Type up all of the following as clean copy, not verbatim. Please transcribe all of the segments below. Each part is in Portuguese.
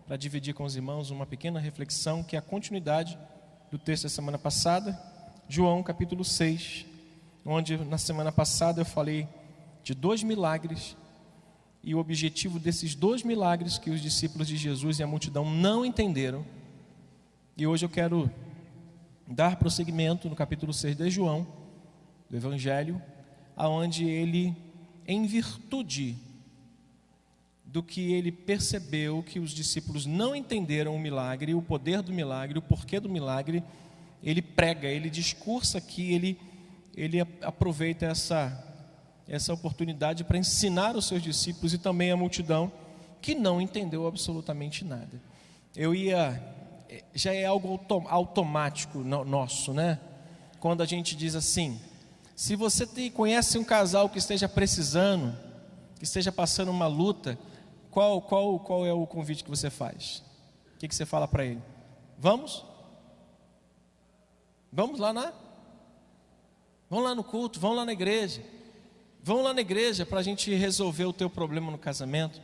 para dividir com os irmãos uma pequena reflexão, que é a continuidade do texto da semana passada, João capítulo 6, onde na semana passada eu falei de 2 milagres, e o objetivo desses 2 milagres que os discípulos de Jesus e a multidão não entenderam. E hoje eu quero dar prosseguimento no capítulo 6 de João, do Evangelho, aonde ele, em virtude do que ele percebeu que os discípulos não entenderam o milagre, o poder do milagre, o porquê do milagre, ele prega, ele discursa aqui, ele aproveita essa oportunidade para ensinar os seus discípulos e também a multidão que não entendeu absolutamente nada. Já é algo automático nosso, né? Quando a gente diz assim, se você conhece um casal que esteja precisando, que esteja passando uma luta, qual é o convite que você faz? O que você fala para ele? Vamos lá no culto, vamos lá na igreja. Vamos lá na igreja para a gente resolver o teu problema no casamento.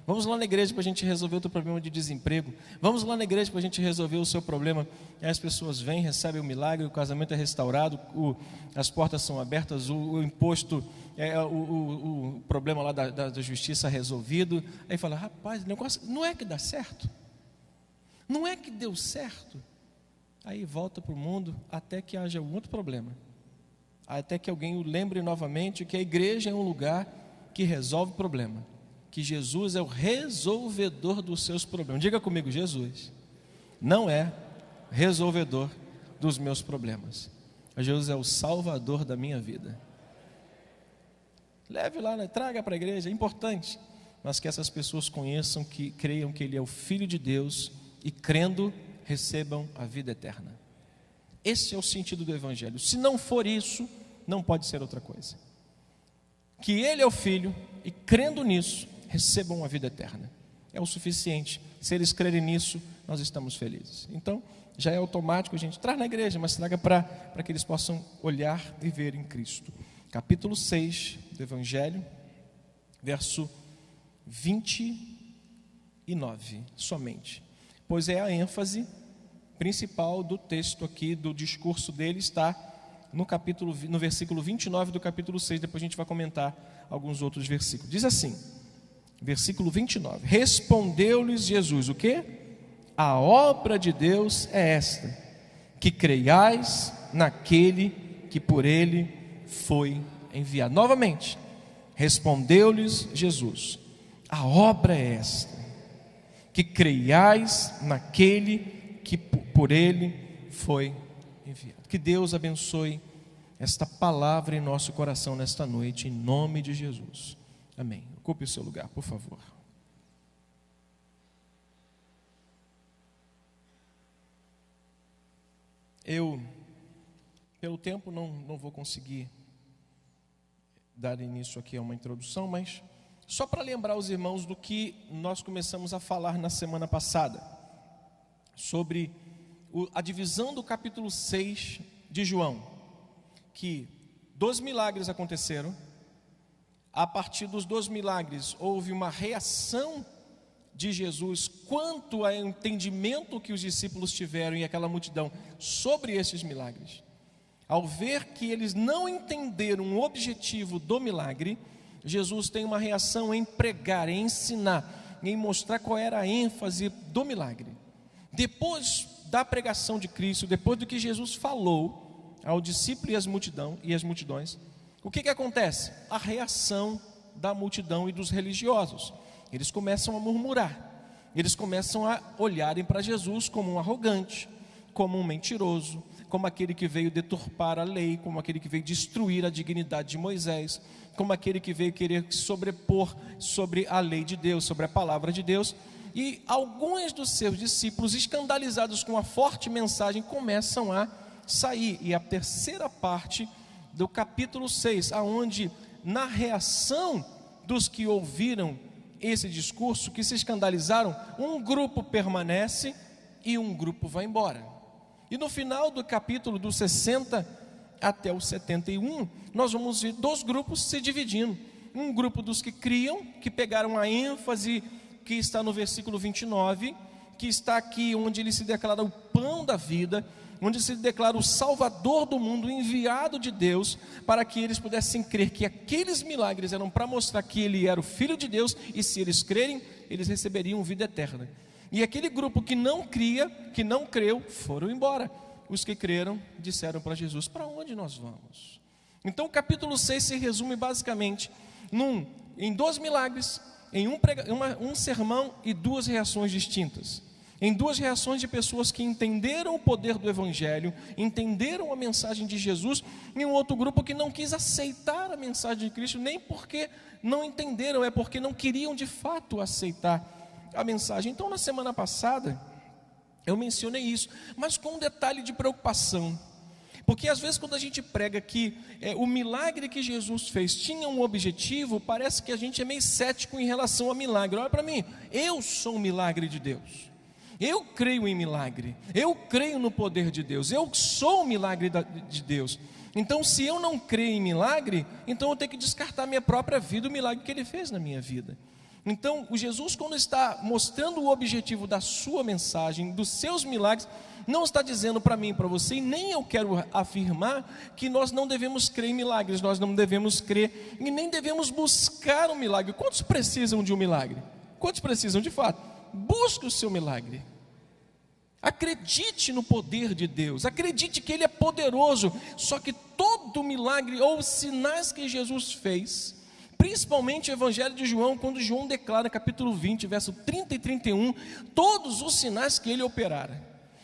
Vamos lá na igreja para a gente resolver o teu problema de desemprego. Vamos lá na igreja para a gente resolver o seu problema. E as pessoas vêm, recebem o milagre, o casamento é restaurado, as portas são abertas, o imposto, o problema lá da justiça resolvido. Aí fala, rapaz, o negócio não é que dá certo? Não é que deu certo? Aí volta para o mundo até que haja um outro problema. Até que alguém o lembre novamente que a igreja é um lugar que resolve problema, que Jesus é o resolvedor dos seus problemas. Diga comigo, Jesus não é resolvedor dos meus problemas. Jesus é o salvador da minha vida. Leve lá, né? Traga para a igreja, é importante, mas que essas pessoas conheçam, que creiam que Ele é o Filho de Deus e, crendo, recebam a vida eterna. Esse é o sentido do Evangelho. Se não for isso, não pode ser outra coisa. Que Ele é o Filho e, crendo nisso, recebam a vida eterna. É o suficiente. Se eles crerem nisso, nós estamos felizes. Então, já é automático, a gente traz na igreja, mas traga para que eles possam olhar e ver em Cristo. Capítulo 6 do Evangelho, verso 29, somente. Pois é a ênfase principal do texto aqui, do discurso dele, está no versículo 29 do capítulo 6, depois a gente vai comentar alguns outros versículos. Diz assim, versículo 29, respondeu-lhes Jesus, o quê? A obra de Deus é esta, que creiais naquele que por ele foi enviado. Novamente, respondeu-lhes Jesus, a obra é esta, que creiais naquele que por ele foi enviado. Que Deus abençoe esta palavra em nosso coração nesta noite, em nome de Jesus. Amém. Ocupe o seu lugar, por favor. Pelo tempo, não vou conseguir dar início aqui a uma introdução, mas só para lembrar os irmãos do que nós começamos a falar na semana passada, sobre a divisão do capítulo 6 de João, que 2 milagres aconteceram. A partir dos 2 milagres houve uma reação de Jesus quanto ao entendimento que os discípulos tiveram e aquela multidão sobre esses milagres. Ao ver que eles não entenderam o objetivo do milagre, Jesus tem uma reação em pregar, em ensinar, em mostrar qual era a ênfase do milagre. Depois da pregação de Cristo, depois do que Jesus falou ao discípulo e às multidões, o que acontece? A reação da multidão e dos religiosos. Eles começam a murmurar, eles começam a olharem para Jesus como um arrogante, como um mentiroso, como aquele que veio deturpar a lei, como aquele que veio destruir a dignidade de Moisés, como aquele que veio querer sobrepor sobre a lei de Deus, sobre a palavra de Deus. E alguns dos seus discípulos, escandalizados com a forte mensagem, começam a sair. E a terceira parte do capítulo 6, aonde na reação dos que ouviram esse discurso, que se escandalizaram, um grupo permanece e um grupo vai embora. E no final do capítulo, do 60 até o 71, nós vamos ver 2 grupos se dividindo. Um grupo dos que criam, que pegaram a ênfase que está no versículo 29, que está aqui onde ele se declara o pão da vida, onde se declara o Salvador do mundo, enviado de Deus, para que eles pudessem crer que aqueles milagres eram para mostrar que ele era o Filho de Deus, e se eles crerem, eles receberiam vida eterna. E aquele grupo que não cria, que não creu, foram embora. Os que creram disseram para Jesus: para onde nós vamos? Então o capítulo 6 se resume basicamente em 2 milagres, em um sermão e 2 reações distintas. Em 2 reações de pessoas que entenderam o poder do Evangelho, entenderam a mensagem de Jesus, e um outro grupo que não quis aceitar a mensagem de Cristo, nem porque não entenderam, é porque não queriam de fato aceitar a mensagem. Então na semana passada, eu mencionei isso, mas com um detalhe de preocupação, porque às vezes quando a gente prega que o milagre que Jesus fez tinha um objetivo, parece que a gente é meio cético em relação ao milagre. Olha para mim, eu sou um milagre de Deus. Eu creio em milagre, eu creio no poder de Deus, eu sou o milagre de Deus. Então se eu não creio em milagre, então eu tenho que descartar minha própria vida, o milagre que Ele fez na minha vida. Então o Jesus, quando está mostrando o objetivo da sua mensagem, dos seus milagres, não está dizendo para mim e para você, e nem eu quero afirmar que nós não devemos crer em milagres, nós não devemos crer e nem devemos buscar um milagre. Quantos precisam de um milagre? Quantos precisam de fato? Busque o seu milagre. Acredite no poder de Deus, acredite que Ele é poderoso. Só que todo milagre ou sinais que Jesus fez, principalmente o Evangelho de João, quando João declara, capítulo 20, verso 30 e 31, todos os sinais que Ele operara,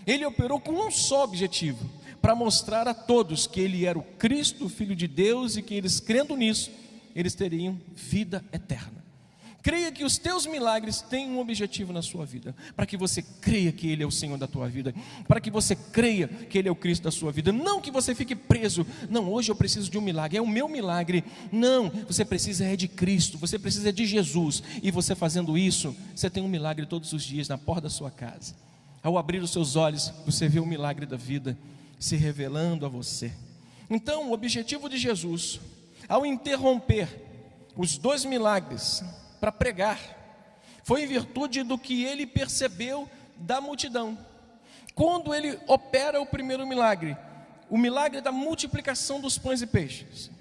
Ele operou com um só objetivo: para mostrar a todos que Ele era o Cristo, o Filho de Deus, e que eles, crendo nisso, eles teriam vida eterna. Creia que os teus milagres têm um objetivo na sua vida, para que você creia que Ele é o Senhor da tua vida, para que você creia que Ele é o Cristo da sua vida, não que você fique preso, não, hoje eu preciso de um milagre, é o meu milagre. Não, você precisa de Cristo, você precisa de Jesus, e você fazendo isso, você tem um milagre todos os dias na porta da sua casa. Ao abrir os seus olhos, você vê o milagre da vida se revelando a você. Então o objetivo de Jesus, ao interromper os 2 milagres para pregar, foi em virtude do que ele percebeu da multidão. Quando ele opera o primeiro milagre, o milagre da multiplicação dos pães e peixes,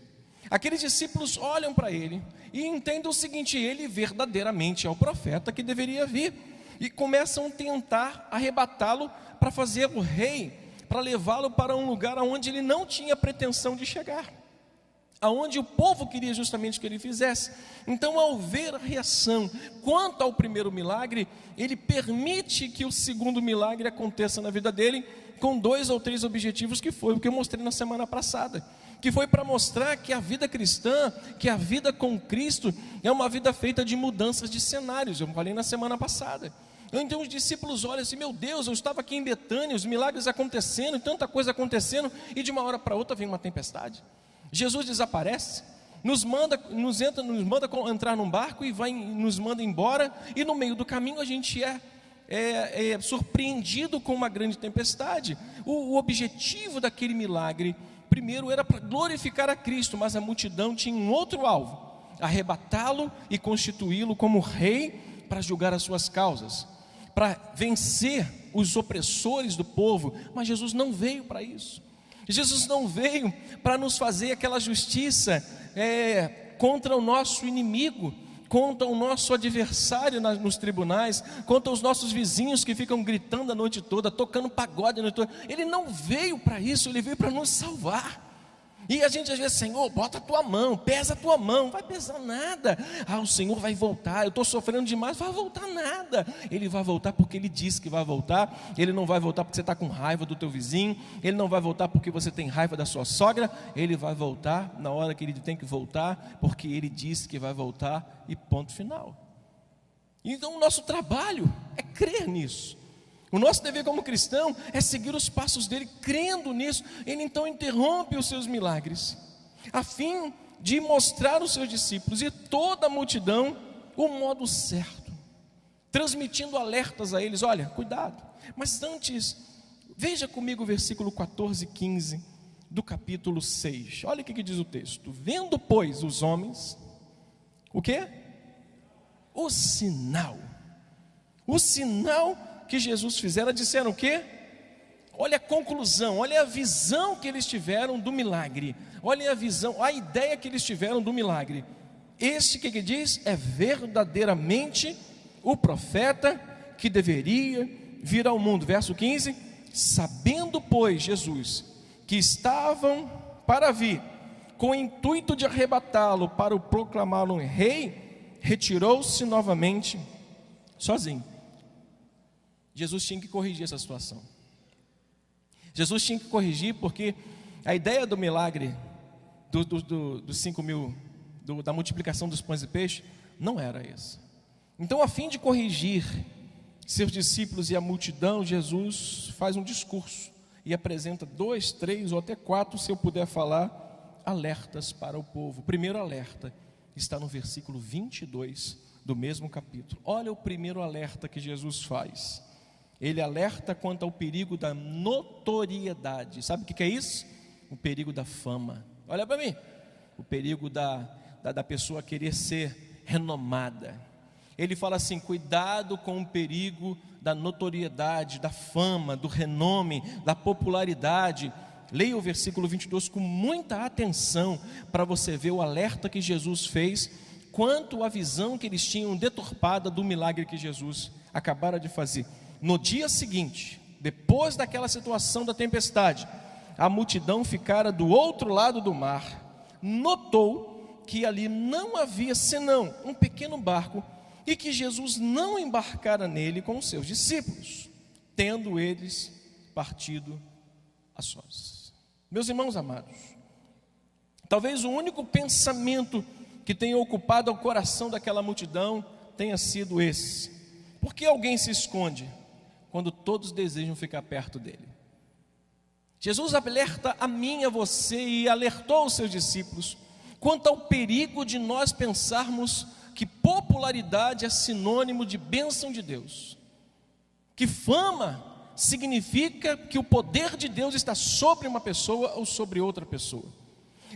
aqueles discípulos olham para ele e entendem o seguinte: ele verdadeiramente é o profeta que deveria vir, e começam a tentar arrebatá-lo para fazer o rei, para levá-lo para um lugar onde ele não tinha pretensão de chegar, aonde o povo queria justamente que ele fizesse. Então, ao ver a reação quanto ao primeiro milagre, ele permite que o segundo milagre aconteça na vida dele, com 2 ou 3 objetivos, que foi o que eu mostrei na semana passada, que foi para mostrar que a vida cristã, que a vida com Cristo, é uma vida feita de mudanças de cenários. Eu falei na semana passada. Então os discípulos olham assim: meu Deus, eu estava aqui em Betânia, os milagres acontecendo, tanta coisa acontecendo, e de uma hora para outra vem uma tempestade. Jesus desaparece, nos manda entrar num barco e nos manda embora, e no meio do caminho a gente é surpreendido com uma grande tempestade. O objetivo daquele milagre, primeiro, era para glorificar a Cristo, mas a multidão tinha um outro alvo: arrebatá-lo e constituí-lo como rei para julgar as suas causas, para vencer os opressores do povo. Mas Jesus não veio para isso. Jesus não veio para nos fazer aquela justiça contra o nosso inimigo, contra o nosso adversário nos tribunais, contra os nossos vizinhos que ficam gritando a noite toda, tocando pagode a noite toda. Ele não veio para isso, Ele veio para nos salvar. E a gente às vezes: Senhor, bota a tua mão, pesa a tua mão. Não vai pesar nada. O Senhor vai voltar, eu estou sofrendo demais. Vai voltar nada. Ele vai voltar porque Ele disse que vai voltar. Ele não vai voltar porque você está com raiva do teu vizinho, Ele não vai voltar porque você tem raiva da sua sogra. Ele vai voltar na hora que Ele tem que voltar, porque Ele disse que vai voltar, e ponto final. Então o nosso trabalho é crer nisso. O nosso dever como cristão é seguir os passos dele, crendo nisso. Ele então interrompe os seus milagres, a fim de mostrar aos seus discípulos e toda a multidão o modo certo, transmitindo alertas a eles: olha, cuidado. Mas antes, veja comigo o versículo 14 e 15 do capítulo 6. Olha o que diz o texto: vendo, pois, os homens, o quê? O sinal. O sinal que Jesus fizera, disseram o quê? Olha a conclusão, olha a visão que eles tiveram do milagre. Olha a visão, a ideia que eles tiveram do milagre. Este que diz é verdadeiramente o profeta que deveria vir ao mundo. Verso 15: sabendo, pois, Jesus, que estavam para vir, com o intuito de arrebatá-lo para o proclamá-lo em rei, retirou-se novamente sozinho. Jesus tinha que corrigir essa situação. Jesus tinha que corrigir, porque a ideia do milagre dos 5 mil, da multiplicação dos pães e peixes, não era essa. Então, a fim de corrigir seus discípulos e a multidão, Jesus faz um discurso e apresenta 2, 3 ou até 4, se eu puder falar, alertas para o povo. O primeiro alerta está no versículo 22 do mesmo capítulo. Olha o primeiro alerta que Jesus faz. Ele alerta quanto ao perigo da notoriedade. Sabe o que é isso? O perigo da fama. Olha para mim. O perigo da pessoa querer ser renomada. Ele fala assim: cuidado com o perigo da notoriedade, da fama, do renome, da popularidade. Leia o versículo 22 com muita atenção, para você ver o alerta que Jesus fez quanto à visão que eles tinham deturpada do milagre que Jesus acabara de fazer. No dia seguinte, depois daquela situação da tempestade, a multidão ficara do outro lado do mar, notou que ali não havia senão um pequeno barco, e que Jesus não embarcara nele com os seus discípulos, tendo eles partido a sós. Meus irmãos amados, talvez o único pensamento que tenha ocupado o coração daquela multidão tenha sido esse: por que alguém se esconde quando todos desejam ficar perto dele? Jesus alerta a mim e a você, e alertou os seus discípulos quanto ao perigo de nós pensarmos que popularidade é sinônimo de bênção de Deus, que fama significa que o poder de Deus está sobre uma pessoa ou sobre outra pessoa.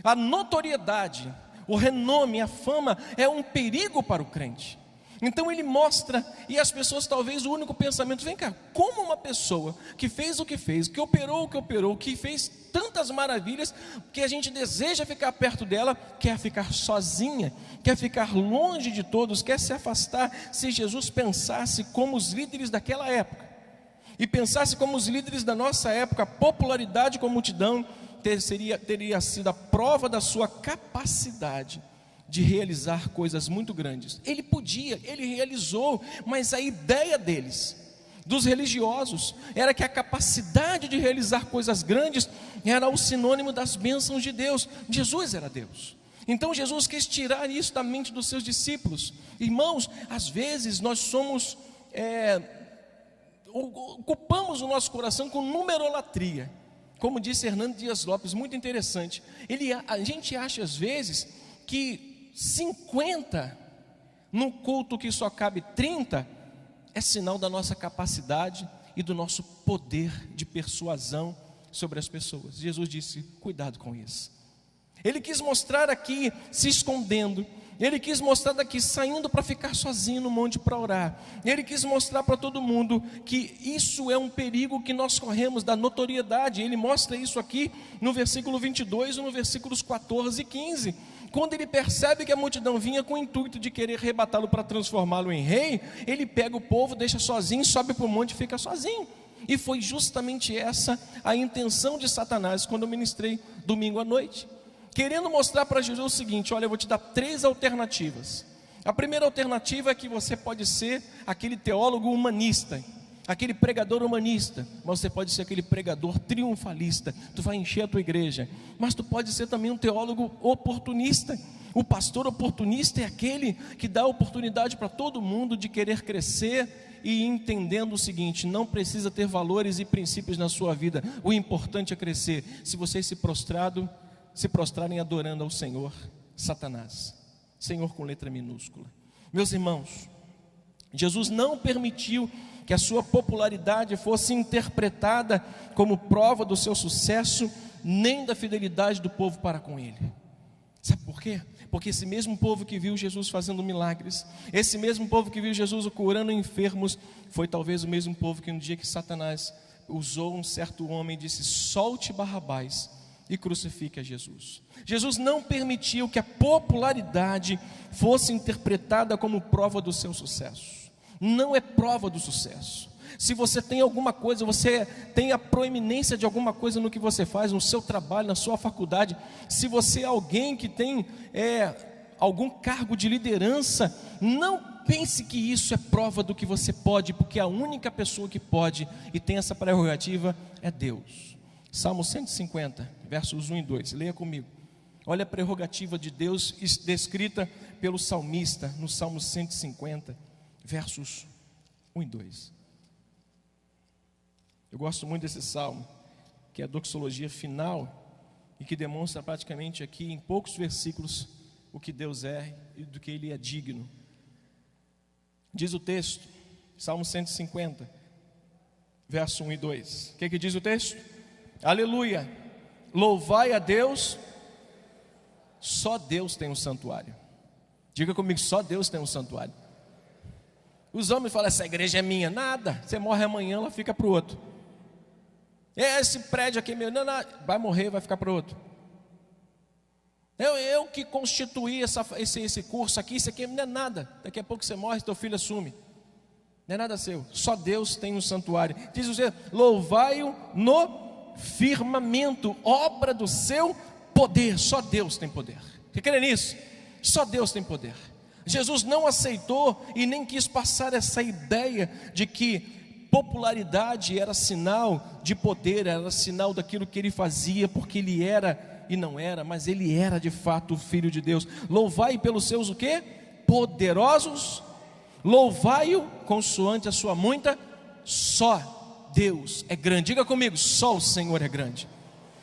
A notoriedade, o renome, a fama é um perigo para o crente. Então ele mostra, e as pessoas talvez o único pensamento: vem cá, como uma pessoa que fez o que fez, que operou o que operou, que fez tantas maravilhas, que a gente deseja ficar perto dela, quer ficar sozinha, quer ficar longe de todos, quer se afastar? Se Jesus pensasse como os líderes daquela época, e pensasse como os líderes da nossa época, a popularidade com a multidão teria sido a prova da sua capacidade de realizar coisas muito grandes. Ele podia, ele realizou, mas a ideia deles, dos religiosos, era que a capacidade de realizar coisas grandes era o sinônimo das bênçãos de Deus. Jesus era Deus. Então Jesus quis tirar isso da mente dos seus discípulos. Irmãos, às vezes nós somos ocupamos o nosso coração com numerolatria, como disse Hernando Dias Lopes, muito interessante. A gente acha às vezes que 50 num culto que só cabe 30 é sinal da nossa capacidade e do nosso poder de persuasão sobre as pessoas. Jesus disse: cuidado com isso. Ele quis mostrar aqui se escondendo, ele quis mostrar daqui saindo para ficar sozinho no monte para orar. Ele quis mostrar para todo mundo que isso é um perigo que nós corremos, da notoriedade. Ele mostra isso aqui no versículo 22 e no versículos 14 e 15. Quando ele percebe que a multidão vinha com o intuito de querer arrebatá-lo para transformá-lo em rei, ele pega o povo, deixa sozinho, sobe para o monte e fica sozinho. E foi justamente essa a intenção de Satanás quando eu ministrei domingo à noite, querendo mostrar para Jesus o seguinte: olha, eu vou te dar 3 alternativas. A primeira alternativa é que você pode ser aquele teólogo humanista, aquele pregador humanista, mas você pode ser aquele pregador triunfalista. Tu vai encher a tua igreja, mas tu pode ser também um teólogo oportunista. O pastor oportunista é aquele que dá oportunidade para todo mundo de querer crescer, e entendendo o seguinte: não precisa ter valores e princípios na sua vida, o importante é crescer. Se vocês se prostrarem adorando ao Senhor, Satanás, Senhor com letra minúscula. Meus irmãos, Jesus não permitiu que a sua popularidade fosse interpretada como prova do seu sucesso, nem da fidelidade do povo para com ele. Sabe por quê? Porque esse mesmo povo que viu Jesus fazendo milagres, esse mesmo povo que viu Jesus curando enfermos, foi talvez o mesmo povo que no dia que Satanás usou um certo homem, disse: solte Barrabás e crucifique a Jesus. Jesus não permitiu que a popularidade fosse interpretada como prova do seu sucesso. Não é prova do sucesso. Se você tem alguma coisa, você tem a proeminência de alguma coisa no que você faz, no seu trabalho, na sua faculdade, se você é alguém que tem algum cargo de liderança, não pense que isso é prova do que você pode, porque a única pessoa que pode e tem essa prerrogativa é Deus. Salmo 150, versos 1 e 2, leia comigo. Olha a prerrogativa de Deus descrita pelo salmista no Salmo 150, versos 1 e 2. Eu gosto muito desse salmo, que é a doxologia final e que demonstra praticamente aqui em poucos versículos o que Deus é e do que Ele é digno. Diz o texto, Salmo 150, verso 1 e 2. O que diz o texto? Aleluia, louvai a Deus, só Deus tem um santuário. Diga comigo, só Deus tem um santuário. Os homens falam, essa igreja é minha. Nada, você morre amanhã, ela fica para o outro. Esse prédio aqui é meu. Não, vai morrer, vai ficar para o outro. Eu que constituí esse curso aqui, isso aqui não é nada. Daqui a pouco você morre, teu filho assume. Não é nada seu, só Deus tem um santuário. Diz o Senhor, louvai-o no firmamento, obra do seu poder. Só Deus tem poder. Você crê nisso? Só Deus tem poder. Jesus não aceitou e nem quis passar essa ideia de que popularidade era sinal de poder, era sinal daquilo que ele fazia, porque ele era e não era, mas ele era de fato o Filho de Deus. Louvai pelos seus o quê? Poderosos, louvai-o consoante a sua muita, só Deus é grande. Diga comigo, só o Senhor é grande.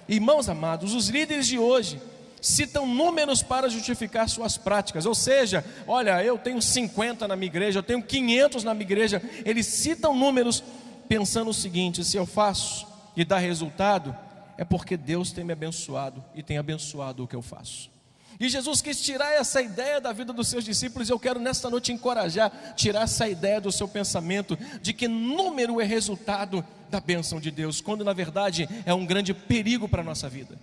Irmãos amados, os líderes de hoje citam números para justificar suas práticas, ou seja, olha, eu tenho 50 na minha igreja, eu tenho 500 na minha igreja. Eles citam números pensando o seguinte: se eu faço e dá resultado, é porque Deus tem me abençoado e tem abençoado o que eu faço. E Jesus quis tirar essa ideia da vida dos seus discípulos, e eu quero nesta noite encorajar, tirar essa ideia do seu pensamento, de que número é resultado da bênção de Deus, quando na verdade é um grande perigo para a nossa vida.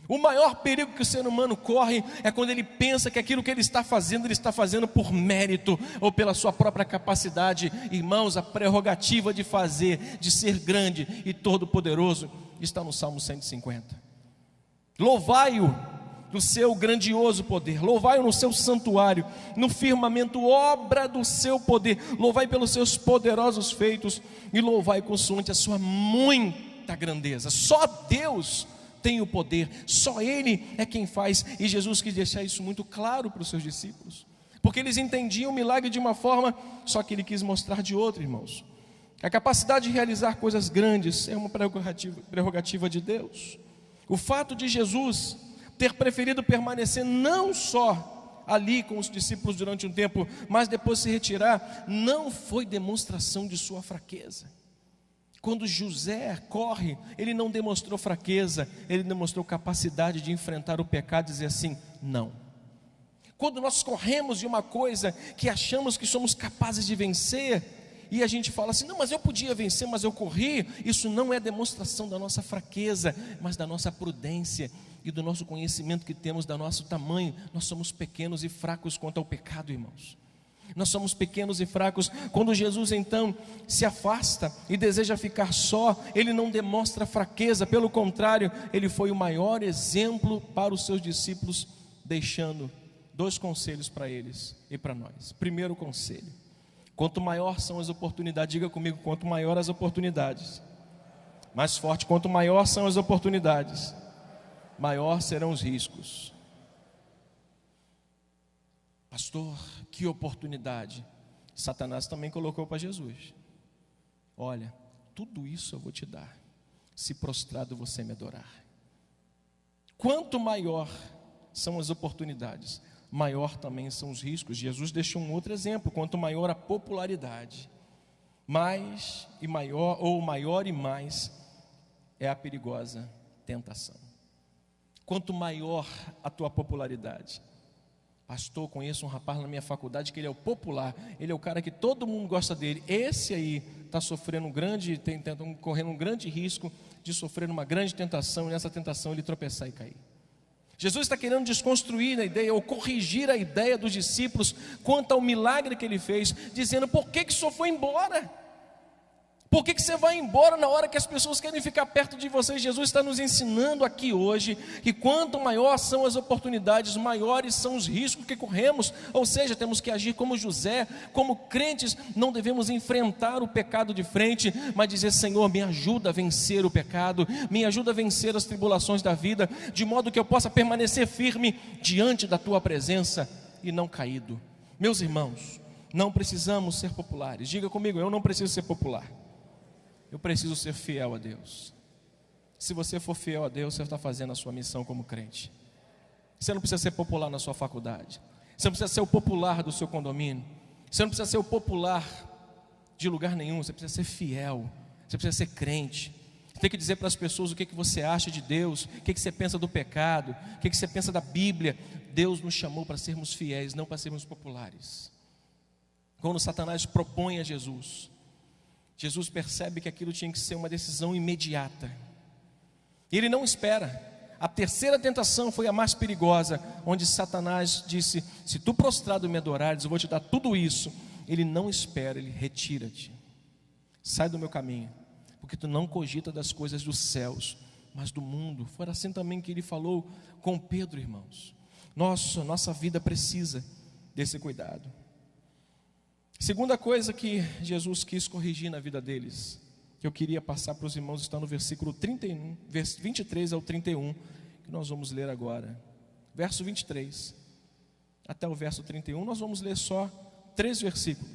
O maior perigo que o ser humano corre é quando ele pensa que aquilo que ele está fazendo por mérito ou pela sua própria capacidade. Irmãos, a prerrogativa de fazer, de ser grande e todo-poderoso está no Salmo 150. Louvai-o do seu grandioso poder, louvai-o no seu santuário, no firmamento, obra do seu poder, louvai pelos seus poderosos feitos e louvai consoante a sua muita grandeza. Só Deus tem o poder, só Ele é quem faz. E Jesus quis deixar isso muito claro para os seus discípulos, porque eles entendiam o milagre de uma forma, só que Ele quis mostrar de outra, irmãos. A capacidade de realizar coisas grandes é uma prerrogativa de Deus. O fato de Jesus ter preferido permanecer não só ali com os discípulos durante um tempo, mas depois se retirar, não foi demonstração de sua fraqueza. Quando José corre, ele não demonstrou fraqueza, ele demonstrou capacidade de enfrentar o pecado e dizer assim, não. Quando nós corremos de uma coisa que achamos que somos capazes de vencer, e a gente fala assim, não, mas eu podia vencer, mas eu corri, isso não é demonstração da nossa fraqueza, mas da nossa prudência e do nosso conhecimento que temos do nosso tamanho. Nós somos pequenos e fracos quanto ao pecado, irmãos. Nós somos pequenos e fracos. Quando Jesus então se afasta e deseja ficar só, ele não demonstra fraqueza, pelo contrário, ele foi o maior exemplo para os seus discípulos, deixando 2 conselhos para eles e para nós. Primeiro conselho: quanto maior são as oportunidades, diga comigo, quanto maior as oportunidades, mais forte, quanto maior são as oportunidades, maior serão os riscos. Pastor, que oportunidade. Satanás também colocou para Jesus: olha, tudo isso eu vou te dar, se prostrado você me adorar. Quanto maior são as oportunidades, maior também são os riscos. Jesus deixou um outro exemplo: quanto maior a popularidade, mais e maior, ou maior e mais, é a perigosa tentação. Quanto maior a tua popularidade, Pastor, conheço um rapaz na minha faculdade que ele é o popular, ele é o cara que todo mundo gosta dele. Esse aí está sofrendo correndo um grande risco de sofrer uma grande tentação, e nessa tentação ele tropeçar e cair. Jesus está querendo desconstruir a ideia, ou corrigir a ideia dos discípulos quanto ao milagre que ele fez, dizendo: por que o Senhor foi embora? Por que você vai embora na hora que as pessoas querem ficar perto de você? Jesus está nos ensinando aqui hoje que quanto maior são as oportunidades, maiores são os riscos que corremos. Ou seja, temos que agir como José, como crentes. Não devemos enfrentar o pecado de frente, mas dizer: Senhor, me ajuda a vencer o pecado, me ajuda a vencer as tribulações da vida, de modo que eu possa permanecer firme diante da tua presença e não caído. Meus irmãos, não precisamos ser populares. Diga comigo: eu não preciso ser popular. Eu preciso ser fiel a Deus. Se você for fiel a Deus, você está fazendo a sua missão como crente. Você não precisa ser popular na sua faculdade. Você não precisa ser o popular do seu condomínio. Você não precisa ser o popular de lugar nenhum. Você precisa ser fiel. Você precisa ser crente. Você tem que dizer para as pessoas o que você acha de Deus, o que você pensa do pecado, o que você pensa da Bíblia. Deus nos chamou para sermos fiéis, não para sermos populares. Quando Satanás propõe a Jesus percebe que aquilo tinha que ser uma decisão imediata. Ele não espera. A terceira tentação foi a mais perigosa, onde Satanás disse: se tu prostrado me adorares, eu vou te dar tudo isso. Ele não espera, ele: retira-te, sai do meu caminho, porque tu não cogita das coisas dos céus, mas do mundo. Foi assim também que ele falou com Pedro, irmãos. Nossa vida precisa desse cuidado. Segunda coisa que Jesus quis corrigir na vida deles, que eu queria passar para os irmãos, está no versículo 31, 23 ao 31, que nós vamos ler agora. Verso 23 até o verso 31, nós vamos ler só 3 versículos,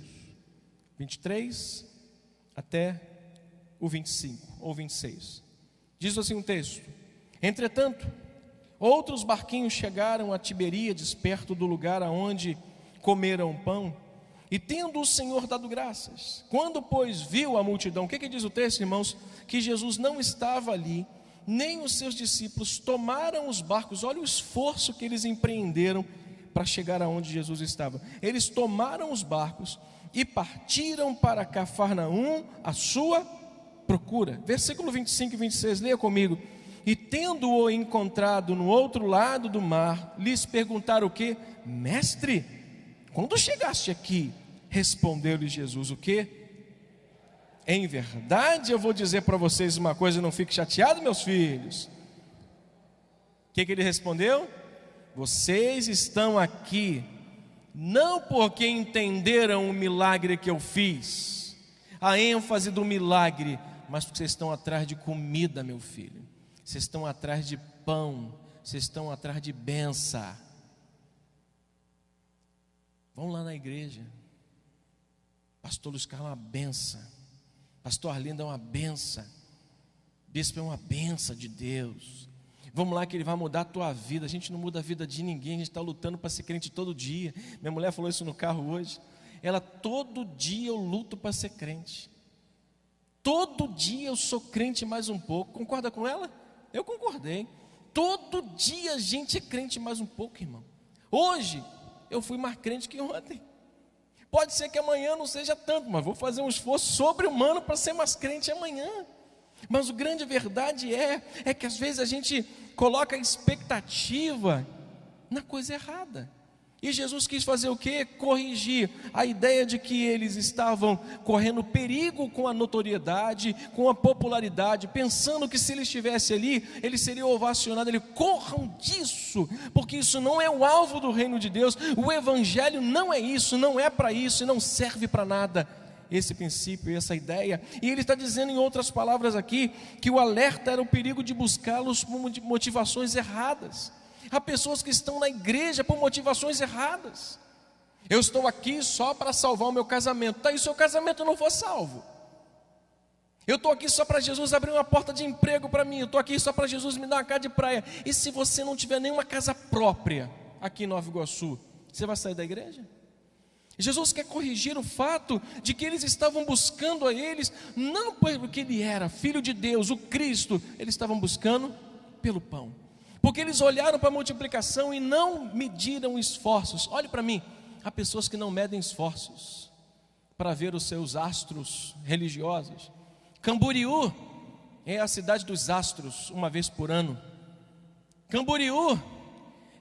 23 até o 25 ou 26. Diz assim um texto: entretanto, outros barquinhos chegaram a Tiberíades, perto do lugar aonde comeram pão, e tendo o Senhor dado graças. Quando, pois, viu a multidão, o que diz o texto, irmãos? Que Jesus não estava ali, nem os seus discípulos. Tomaram os barcos. Olha o esforço que eles empreenderam para chegar aonde Jesus estava. Eles tomaram os barcos e partiram para Cafarnaum à sua procura. Versículo 25 e 26, leia comigo. E tendo-o encontrado no outro lado do mar, lhes perguntaram o quê? Mestre, quando chegaste aqui? Respondeu-lhe Jesus: o quê? Em verdade eu vou dizer para vocês uma coisa, não fique chateado, meus filhos. O que ele respondeu? Vocês estão aqui não porque entenderam o milagre que eu fiz, a ênfase do milagre, mas porque vocês estão atrás de comida, meu filho. Vocês estão atrás de pão, vocês estão atrás de bênção. Vão lá na igreja. Pastor Luiz Carlos é uma benção. Pastor Arlindo é uma benção. Bispo é uma benção de Deus. Vamos lá que ele vai mudar a tua vida. A gente não muda a vida de ninguém. A gente está lutando para ser crente todo dia. Minha mulher falou isso no carro hoje. Ela: todo dia eu luto para ser crente. Todo dia eu sou crente mais um pouco. Concorda com ela? Eu concordei. Todo dia a gente é crente mais um pouco, irmão. Hoje eu fui mais crente que ontem. Pode ser que amanhã não seja tanto, mas vou fazer um esforço sobre-humano para ser mais crente amanhã. Mas a grande verdade é que às vezes a gente coloca a expectativa na coisa errada. E Jesus quis fazer o quê? Corrigir a ideia de que eles estavam correndo perigo com a notoriedade, com a popularidade, pensando que se ele estivesse ali, ele seria ovacionado. Ele: corram disso, porque isso não é o alvo do reino de Deus. O evangelho não é isso, não é para isso e não serve para nada. Esse princípio, essa ideia. E ele está dizendo em outras palavras aqui, que o alerta era o perigo de buscá-los por motivações erradas. Há pessoas que estão na igreja por motivações erradas. Eu estou aqui só para salvar o meu casamento. Tá, e se o casamento não for salvo? Eu estou aqui só para Jesus abrir uma porta de emprego para mim. Eu estou aqui só para Jesus me dar uma casa de praia. E se você não tiver nenhuma casa própria aqui em Nova Iguaçu, você vai sair da igreja? Jesus quer corrigir o fato de que eles estavam buscando a eles, não porque ele era Filho de Deus, o Cristo. Eles estavam buscando pelo pão. porque eles olharam para a multiplicação e não mediram esforços. Olhe para mim, há pessoas que não medem esforços para ver os seus astros religiosos. Camboriú é a cidade dos astros, uma vez por ano. Camboriú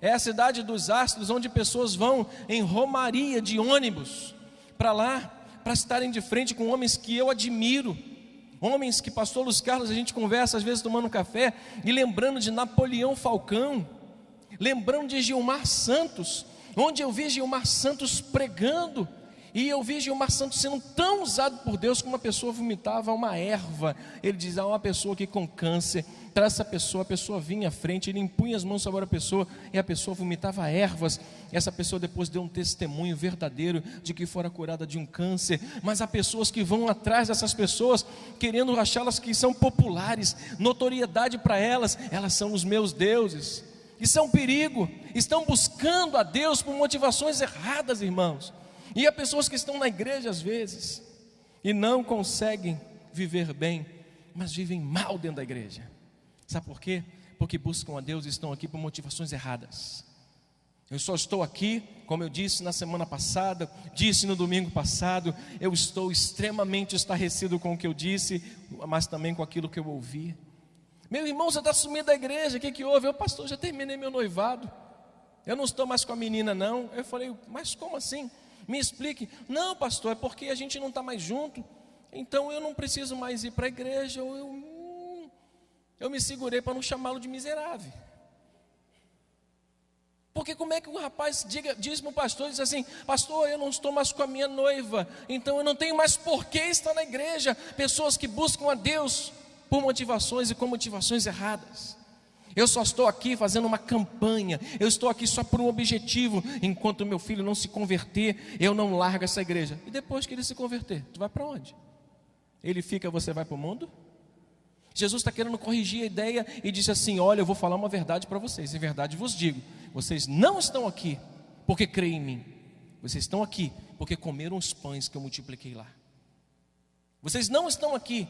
é a cidade dos astros, onde pessoas vão em romaria de ônibus para lá, para estarem de frente com homens que eu admiro, homens que pastor Luiz Carlos, a gente conversa às vezes tomando um café, e lembrando de Napoleão Falcão, lembrando de Gilmar Santos, onde eu vi Gilmar Santos pregando, e eu vi Gilmar Santos sendo tão usado por Deus, que uma pessoa vomitava uma erva, ele dizia, uma pessoa aqui com câncer, traz essa pessoa, a pessoa vinha à frente, ele impunha as mãos sobre a pessoa, e a pessoa vomitava ervas, e essa pessoa depois deu um testemunho verdadeiro, de que fora curada de um câncer. Mas há pessoas que vão atrás dessas pessoas, querendo achá-las que são populares, notoriedade para elas, elas são os meus deuses, isso é um perigo, estão buscando a Deus por motivações erradas, irmãos. E há pessoas que estão na igreja às vezes, e não conseguem viver bem, mas vivem mal dentro da igreja. Sabe por quê? Porque buscam a Deus e estão aqui por motivações erradas. Eu só estou aqui, como eu disse na semana passada, disse no domingo passado, eu estou extremamente estarrecido com o que eu disse, mas também com aquilo que eu ouvi. Meu irmão, você está sumindo da igreja, o que houve? Eu, pastor, já terminei meu noivado, eu não estou mais com a menina não. Eu falei, mas como assim? Me explique. Não, pastor, é porque a gente não está mais junto, então eu não preciso mais ir para a igreja. Eu me segurei para não chamá-lo de miserável. Porque como é que o rapaz diz para o pastor, diz assim, pastor, eu não estou mais com a minha noiva, então eu não tenho mais por que estar na igreja. Pessoas que buscam a Deus por motivações e com motivações erradas. Eu só estou aqui fazendo uma campanha, eu estou aqui só por um objetivo. Enquanto meu filho não se converter, eu não largo essa igreja. E depois que ele se converter, tu vai para onde? Ele fica, você vai para o mundo? Jesus está querendo corrigir a ideia e disse assim, olha, eu vou falar uma verdade para vocês, em verdade vos digo, vocês não estão aqui porque creem em mim, vocês estão aqui porque comeram os pães que eu multipliquei lá. Vocês não estão aqui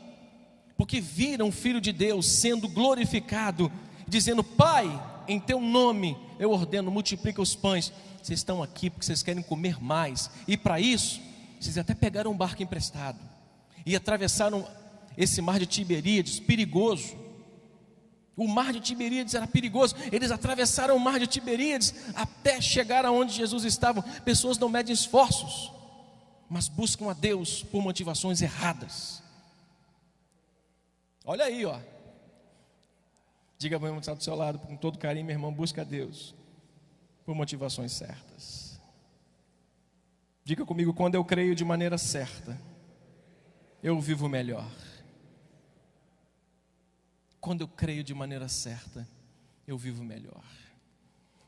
porque viram o Filho de Deus sendo glorificado, dizendo, Pai, em teu nome eu ordeno, multiplica os pães. Vocês estão aqui porque vocês querem comer mais, e para isso, vocês até pegaram um barco emprestado, e atravessaram esse mar de Tiberíades, perigoso. O mar de Tiberíades era perigoso, eles atravessaram o mar de Tiberíades, até chegar aonde Jesus estava. Pessoas não medem esforços, mas buscam a Deus por motivações erradas. Olha aí, ó. Diga para o irmão que está do seu lado, com todo carinho, meu irmão, busca a Deus por motivações certas. Diga comigo, quando eu creio de maneira certa, eu vivo melhor. Quando eu creio de maneira certa, eu vivo melhor.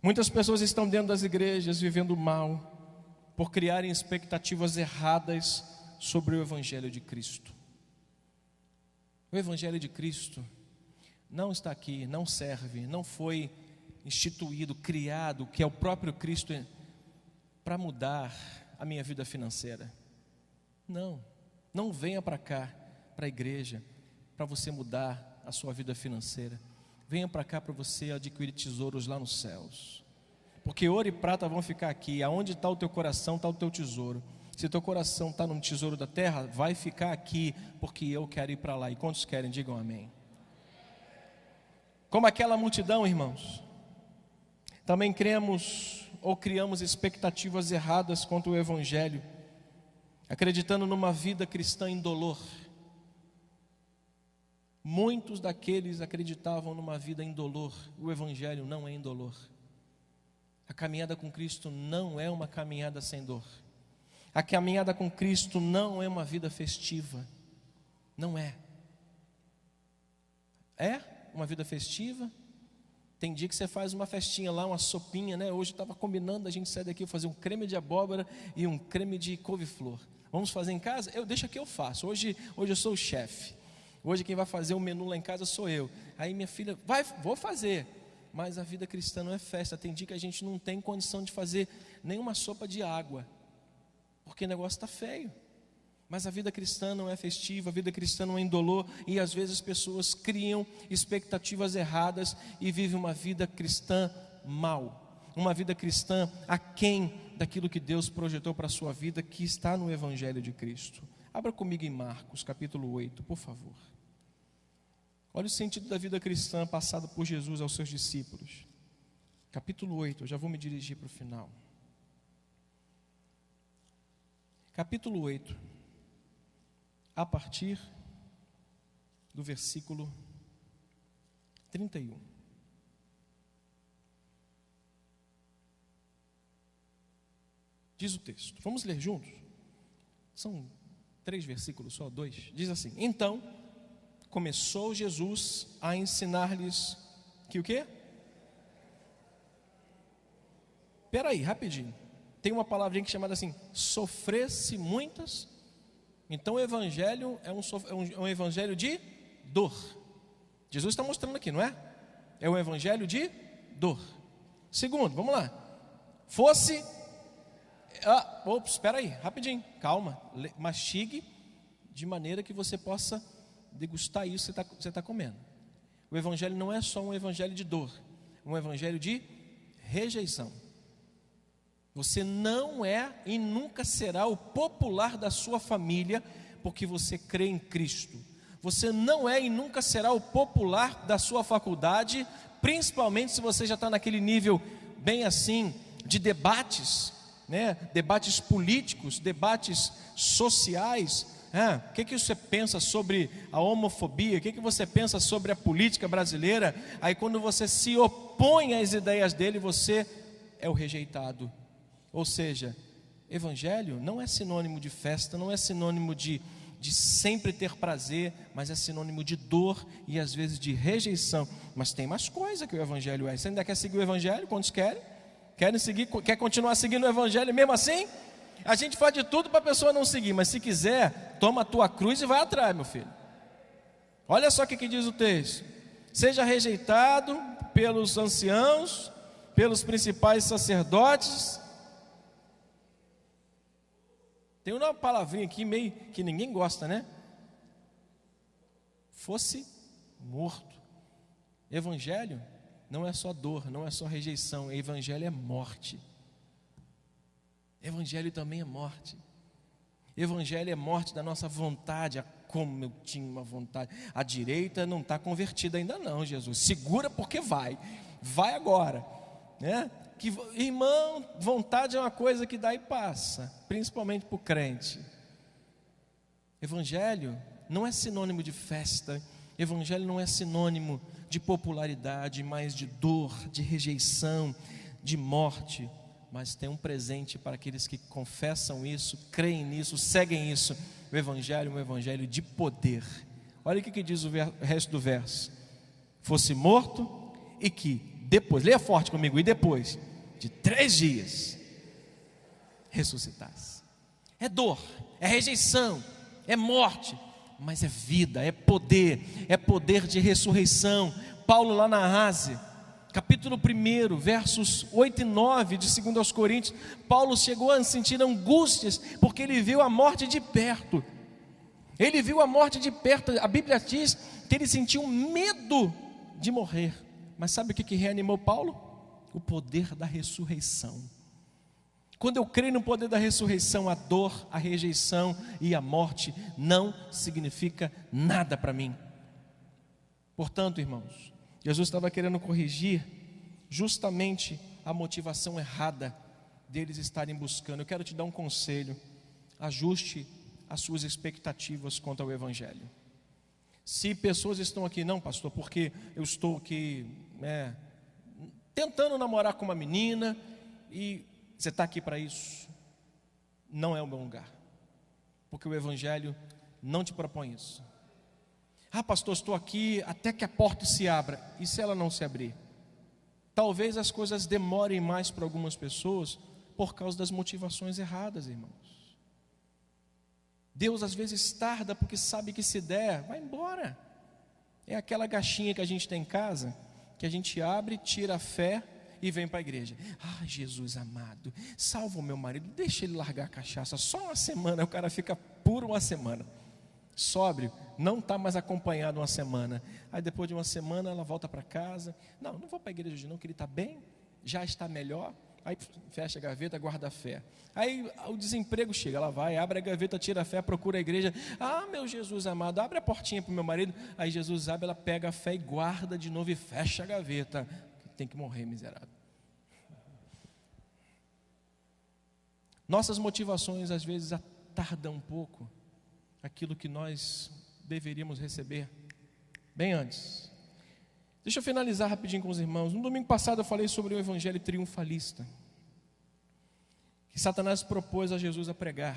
Muitas pessoas estão dentro das igrejas vivendo mal, por criarem expectativas erradas sobre o Evangelho de Cristo. O Evangelho de Cristo não está aqui, não serve, não foi instituído, criado, que é o próprio Cristo, para mudar a minha vida financeira. Não venha para cá, para a igreja, para você mudar a sua vida financeira. Venha para cá para você adquirir tesouros lá nos céus. Porque ouro e prata vão ficar aqui. Aonde está o teu coração, está o teu tesouro. Se o teu coração está no tesouro da terra, vai ficar aqui, porque eu quero ir para lá. E quantos querem, digam amém. Como aquela multidão, irmãos, também cremos ou criamos expectativas erradas quanto ao Evangelho, acreditando numa vida cristã indolor. Muitos daqueles acreditavam numa vida indolor. O Evangelho não é indolor. A caminhada com Cristo não é uma caminhada sem dor. A caminhada com Cristo não é uma vida festiva. Não é. É uma vida festiva? Tem dia que você faz uma festinha lá, uma sopinha, né? Hoje estava combinando a gente sair daqui e fazer um creme de abóbora e um creme de couve-flor. Vamos fazer em casa? Deixa que eu faço. Hoje eu sou o chefe. Hoje quem vai fazer o menu lá em casa sou eu. Aí minha filha, vou fazer. Mas a vida cristã não é festa. Tem dia que a gente não tem condição de fazer nenhuma sopa de água, porque o negócio está feio. Mas a vida cristã não é festiva, a vida cristã não é indolor, e às vezes as pessoas criam expectativas erradas e vivem uma vida cristã mal, uma vida cristã aquém daquilo que Deus projetou para a sua vida, que está no Evangelho de Cristo. Abra comigo em Marcos, capítulo 8, por favor. Olha o sentido da vida cristã passada por Jesus aos seus discípulos. Capítulo 8, eu já vou me dirigir para o final. Capítulo 8, a partir do versículo 31. Diz o texto, vamos ler juntos? São 3 versículos só, 2. Diz assim: então começou Jesus a ensinar-lhes que o quê? Espera aí, rapidinho. Tem uma palavrinha que é chamada assim, sofresse muitas. Então o evangelho é um evangelho de dor. Jesus está mostrando aqui, não é? É um evangelho de dor. Segundo, vamos lá. Fosse... espera aí, rapidinho, calma. Mastigue de maneira que você possa degustar isso que você está comendo. O evangelho não é só um evangelho de dor, é um evangelho de rejeição. Você não é e nunca será o popular da sua família porque você crê em Cristo. Você não é e nunca será o popular da sua faculdade, principalmente se você já está naquele nível bem assim de debates, né? Debates políticos, debates sociais. O que você pensa sobre a homofobia? O que você pensa sobre a política brasileira? Aí quando você se opõe às ideias dele, você é o rejeitado. Ou seja, evangelho não é sinônimo de festa, não é sinônimo de sempre ter prazer, mas é sinônimo de dor e às vezes de rejeição. Mas tem mais coisa que o evangelho é. Você ainda quer seguir o evangelho? Quantos querem? Querem seguir? Quer continuar seguindo o evangelho mesmo assim? A gente faz de tudo para a pessoa não seguir, mas se quiser, toma a tua cruz e vai atrás, meu filho. Olha só o que diz o texto: seja rejeitado pelos anciãos, pelos principais sacerdotes. Tem uma palavrinha aqui meio que ninguém gosta, né? Fosse morto. Evangelho não é só dor, não é só rejeição. Evangelho é morte. Evangelho também é morte. Evangelho é morte da nossa vontade. Como eu tinha uma vontade. A direita não está convertida ainda não, Jesus. Segura porque vai. Vai agora, né? Que, irmão, vontade é uma coisa que dá e passa, principalmente para o crente. Evangelho não é sinônimo de festa, evangelho não é sinônimo de popularidade, mas de dor, de rejeição, de morte. Mas tem um presente para aqueles que confessam isso, creem nisso, seguem isso. O evangelho é um evangelho de poder. Olha o que diz o resto do verso: fosse morto e que depois, leia forte comigo, e depois de 3 dias ressuscitasse. É dor, é rejeição, é morte, mas é vida, é poder de ressurreição. Paulo lá na Ásia, capítulo 1, versos 8 e 9 de 2 aos Coríntios, Paulo chegou a sentir angústias, porque ele viu a morte de perto. Ele viu a morte de perto. A Bíblia diz que ele sentiu medo de morrer. Mas sabe o que reanimou Paulo? O poder da ressurreição. Quando eu creio no poder da ressurreição, a dor, a rejeição e a morte não significa nada para mim. Portanto, irmãos, Jesus estava querendo corrigir justamente a motivação errada deles estarem buscando. Eu quero te dar um conselho: ajuste as suas expectativas quanto ao evangelho. Se pessoas estão aqui, não, pastor, porque eu estou aqui tentando namorar com uma menina e você está aqui para isso, não é o meu lugar, porque o evangelho não te propõe isso. Pastor, estou aqui até que a porta se abra. E se ela não se abrir? Talvez as coisas demorem mais para algumas pessoas por causa das motivações erradas, irmãos. Deus às vezes tarda porque sabe que se der, vai embora. É aquela caixinha que a gente tem em casa, que a gente abre, tira a fé e vem para a igreja. Ah, Jesus amado, salva o meu marido, deixa ele largar a cachaça, só uma semana, o cara fica puro uma semana, sóbrio, não está mais acompanhado uma semana. Aí depois de uma semana ela volta para casa, não vou para a igreja hoje não, que ele está bem, já está melhor. Aí fecha a gaveta, guarda a fé. Aí o desemprego chega, ela vai, abre a gaveta, tira a fé, procura a igreja. Ah, meu Jesus amado, abre a portinha para o meu marido. Aí Jesus abre, ela pega a fé e guarda de novo e fecha a gaveta. Tem que morrer, miserável. Nossas motivações às vezes atardam um pouco aquilo que nós deveríamos receber bem antes. Deixa eu finalizar rapidinho com os irmãos. No domingo passado eu falei sobre o evangelho triunfalista, que Satanás propôs a Jesus a pregar,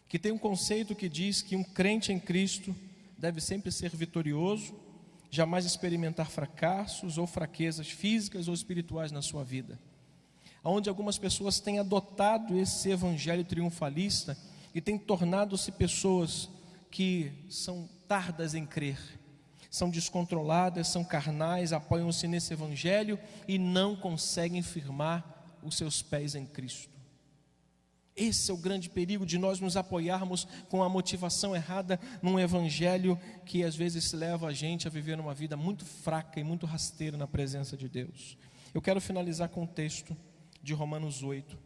que tem um conceito que diz que um crente em Cristo deve sempre ser vitorioso, jamais experimentar fracassos ou fraquezas físicas ou espirituais na sua vida. Onde algumas pessoas têm adotado esse evangelho triunfalista e têm tornado-se pessoas que são tardas em crer, são descontroladas, são carnais, apoiam-se nesse evangelho e não conseguem firmar os seus pés em Cristo. Esse é o grande perigo de nós nos apoiarmos com a motivação errada num evangelho que às vezes leva a gente a viver uma vida muito fraca e muito rasteira na presença de Deus. Eu quero finalizar com o texto de Romanos 8,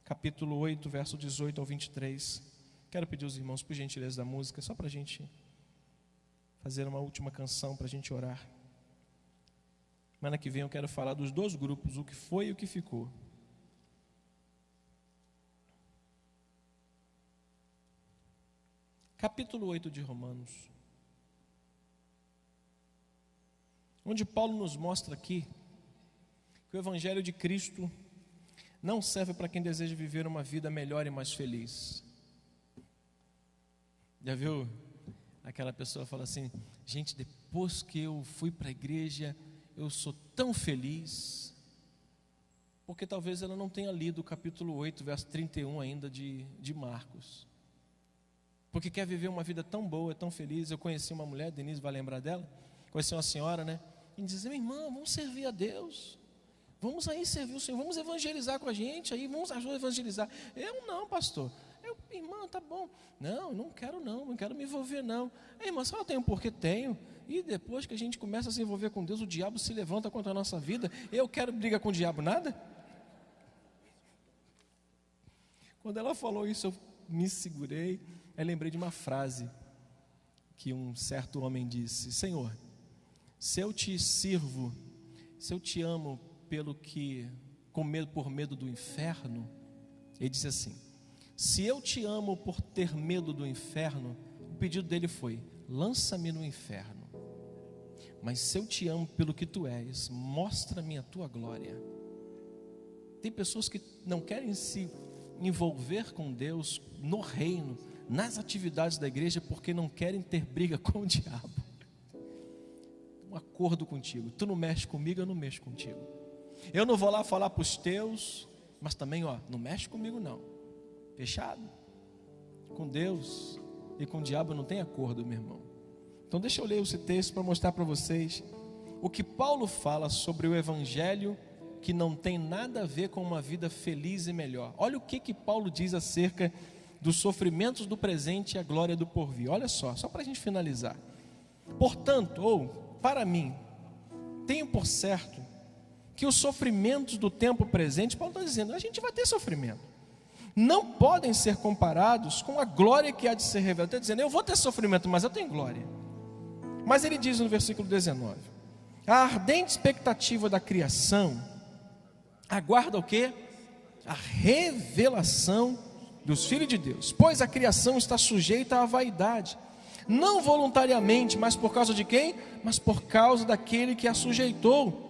capítulo 8, verso 18 ao 23. Quero pedir aos irmãos, por gentileza, da música, só para a gente fazer uma última canção para a gente orar. Semana que vem eu quero falar dos dois grupos, o que foi e o que ficou. Capítulo 8 de Romanos, onde Paulo nos mostra aqui que o evangelho de Cristo não serve para quem deseja viver uma vida melhor e mais feliz. Já viu? Aquela pessoa fala assim: gente, depois que eu fui para a igreja, eu sou tão feliz. Porque talvez ela não tenha lido o capítulo 8, verso 31 ainda de Marcos. Porque quer viver uma vida tão boa, tão feliz. Eu conheci uma mulher, Denise vai lembrar dela. Conheci uma senhora, né? E dizia: minha irmã, vamos servir a Deus. Vamos aí servir o Senhor, vamos evangelizar com a gente, aí vamos ajudar a evangelizar. Eu não, pastor. Irmã, tá bom. Não quero me envolver não. Irmã, só tenho porque tenho. E depois que a gente começa a se envolver com Deus, o diabo se levanta contra a nossa vida. Eu quero brigar com o diabo, nada? Quando ela falou isso, eu me segurei. Eu lembrei de uma frase que um certo homem disse: Senhor, se eu te sirvo, se eu te amo por medo do inferno, ele disse assim: se eu te amo por ter medo do inferno, o pedido dele foi: lança-me no inferno. Mas se eu te amo pelo que tu és, mostra-me a tua glória. Tem pessoas que não querem se envolver com Deus no reino, nas atividades da igreja, porque não querem ter briga com o diabo. Um acordo contigo: tu não mexe comigo, eu não mexo contigo. Eu não vou lá falar para os teus, mas também não mexe comigo não. Fechado? Com Deus e com o diabo não tem acordo, meu irmão. Então deixa eu ler esse texto para mostrar para vocês o que Paulo fala sobre o evangelho que não tem nada a ver com uma vida feliz e melhor. Olha o que Paulo diz acerca dos sofrimentos do presente e a glória do porvir. Olha só para a gente finalizar. Portanto, para mim, tenho por certo que os sofrimentos do tempo presente, Paulo está dizendo, a gente vai ter sofrimento, não podem ser comparados com a glória que há de ser revelada. Está dizendo, eu vou ter sofrimento, mas eu tenho glória. Mas ele diz no versículo 19: a ardente expectativa da criação aguarda o quê? A revelação dos filhos de Deus. Pois a criação está sujeita à vaidade, não voluntariamente, mas por causa de quem? Mas por causa daquele que a sujeitou,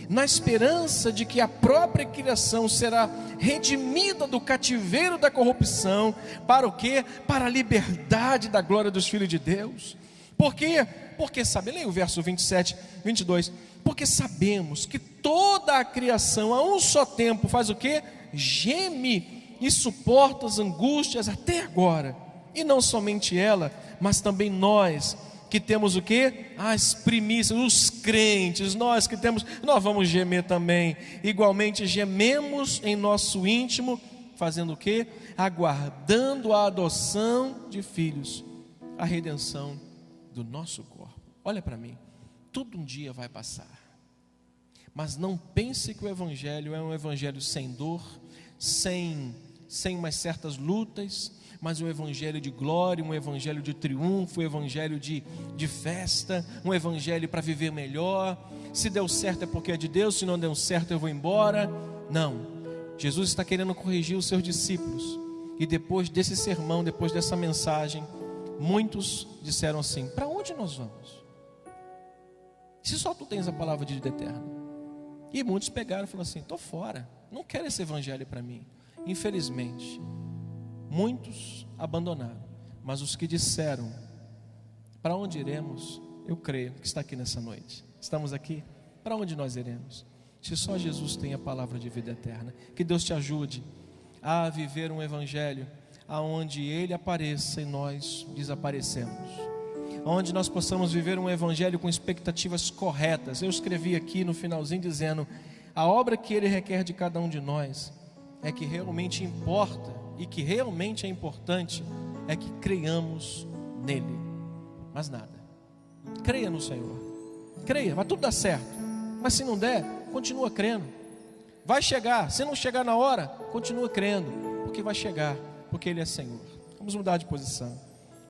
na esperança de que a própria criação será redimida do cativeiro da corrupção. Para o quê? Para a liberdade da glória dos filhos de Deus. Por quê? Porque sabe, leia o verso 27, 22. Porque sabemos que toda a criação a um só tempo faz o quê? Geme e suporta as angústias até agora. E não somente ela, mas também nós, que temos o quê? As primícias, os crentes, nós que temos, nós vamos gemer também. Igualmente gememos em nosso íntimo, fazendo o quê? Aguardando a adoção de filhos, a redenção do nosso corpo. Olha para mim, tudo um dia vai passar. Mas não pense que o evangelho é um evangelho sem dor, sem umas certas lutas, mas um evangelho de glória, um evangelho de triunfo, um evangelho de festa, um evangelho para viver melhor. Se deu certo é porque é de Deus, se não deu certo eu vou embora. Não, Jesus está querendo corrigir os seus discípulos. E depois desse sermão, depois dessa mensagem, muitos disseram assim: para onde nós vamos? Se só tu tens a palavra de vida eterna. E muitos pegaram e falaram assim: estou fora, não quero esse evangelho para mim. Infelizmente, muitos abandonaram, mas os que disseram: para onde iremos? Eu creio que está aqui nessa noite. Estamos aqui, para onde nós iremos? Se só Jesus tem a palavra de vida eterna. Que Deus te ajude a viver um evangelho aonde Ele apareça e nós desaparecemos, onde nós possamos viver um evangelho com expectativas corretas. Eu escrevi aqui no finalzinho dizendo: a obra que Ele requer de cada um de nós é que realmente importa e que realmente é importante é que creiamos nele, mas nada. Creia no Senhor, creia, vai tudo dar certo, mas se não der, continua crendo. Vai chegar, se não chegar na hora, continua crendo, porque vai chegar, porque Ele é Senhor. Vamos mudar de posição.